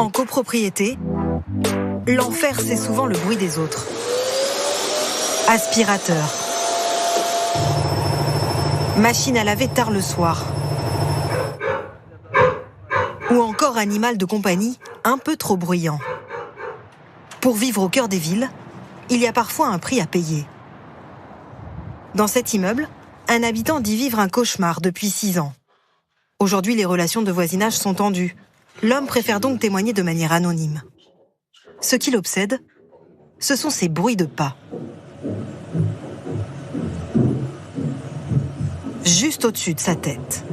En copropriété, l'enfer, c'est souvent le bruit des autres. Aspirateur. Machine à laver tard le soir. Ou encore animal de compagnie un peu trop bruyant. Pour vivre au cœur des villes, il y a parfois un prix à payer. Dans cet immeuble, un habitant dit vivre un cauchemar depuis 6 ans. Aujourd'hui, les relations de voisinage sont tendues. L'homme préfère donc témoigner de manière anonyme. Ce qui l'obsède, ce sont ces bruits de pas. Juste au-dessus de sa tête.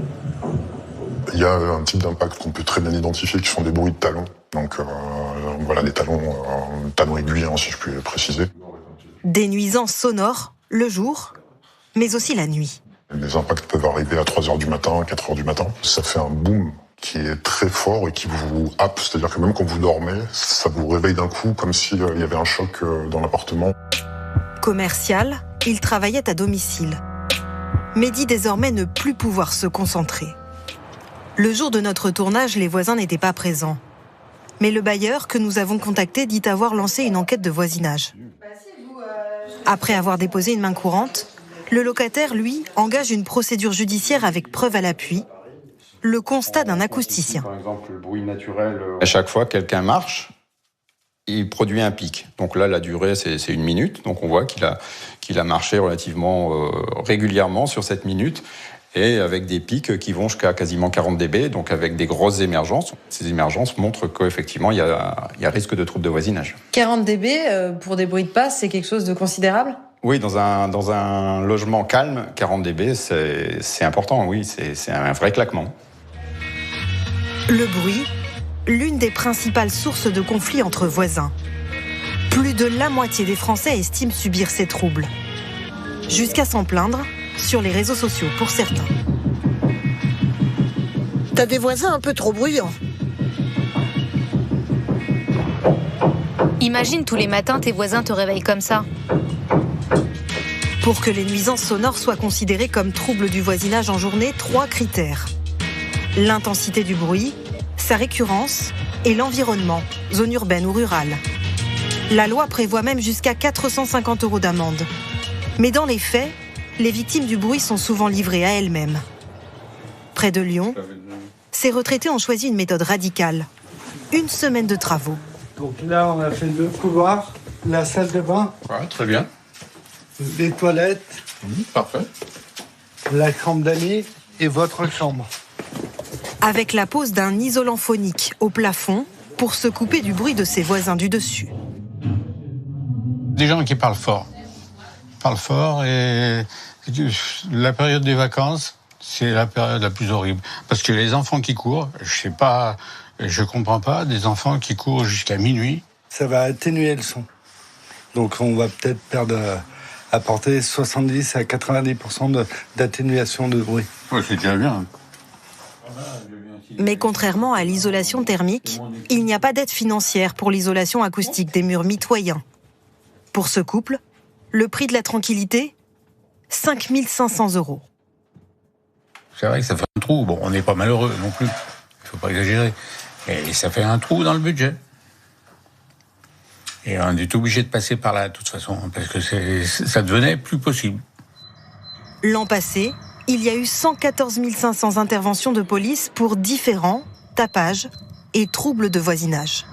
Il y a un type d'impact qu'on peut très bien identifier qui sont des bruits de talons. Donc voilà, des talons aiguilles, si je puis préciser. Des nuisances sonores, le jour, mais aussi la nuit. Les impacts peuvent arriver à 3h du matin, 4h du matin. Ça fait un boom qui est très fort et qui vous happe. C'est-à-dire que même quand vous dormez, ça vous réveille d'un coup comme s'il y avait un choc dans l'appartement. Commercial, il travaillait à domicile. Mais dit désormais ne plus pouvoir se concentrer. Le jour de notre tournage, les voisins n'étaient pas présents. Mais le bailleur que nous avons contacté dit avoir lancé une enquête de voisinage. Après avoir déposé une main courante, le locataire, lui, engage une procédure judiciaire avec preuve à l'appui. Le constat d'un acousticien. Par exemple, le bruit naturel. À chaque fois que quelqu'un marche, il produit un pic. Donc là, la durée, c'est 1 minute. Donc on voit qu'il a marché relativement régulièrement sur cette minute, et avec des pics qui vont jusqu'à quasiment 40 dB, donc avec des grosses émergences. Ces émergences montrent qu'effectivement, il y a risque de troubles de voisinage. 40 dB pour des bruits de pas, c'est quelque chose de considérable ? Oui, dans un logement calme, 40 dB, c'est important, oui, c'est un vrai claquement. Le bruit, l'une des principales sources de conflits entre voisins. Plus de la moitié des Français estiment subir ces troubles. Jusqu'à s'en plaindre sur les réseaux sociaux pour certains. T'as des voisins un peu trop bruyants. Imagine tous les matins tes voisins te réveillent comme ça. Pour que les nuisances sonores soient considérées comme troubles du voisinage en journée, 3 critères. L'intensité du bruit, sa récurrence et l'environnement, zone urbaine ou rurale. La loi prévoit même jusqu'à 450 € d'amende. Mais dans les faits, les victimes du bruit sont souvent livrées à elles-mêmes. Près de Lyon, ces retraités ont choisi une méthode radicale. 1 semaine de travaux. Donc là, on a fait 2 couloirs, la salle de bain. Ouais, très bien. Les toilettes. Parfait. La chambre d'amis et votre chambre. Avec la pose d'un isolant phonique au plafond pour se couper du bruit de ses voisins du dessus. Des gens qui parlent fort. Parlent fort et la période des vacances, c'est la période la plus horrible. Parce que les enfants qui courent, je comprends pas, des enfants qui courent jusqu'à minuit. Ça va atténuer le son. Donc on va peut-être apporter 70 à 90% d'atténuation de bruit. Ouais, c'est déjà bien. Mais contrairement à l'isolation thermique, il n'y a pas d'aide financière pour l'isolation acoustique des murs mitoyens. Pour ce couple, le prix de la tranquillité, 5 500 €. C'est vrai que ça fait un trou. Bon, on n'est pas malheureux non plus. Il faut pas exagérer. Et ça fait un trou dans le budget. Et on est obligé de passer par là, de toute façon, parce que ça devenait plus possible. L'an passé, il y a eu 114 500 interventions de police pour différents tapages et troubles de voisinage.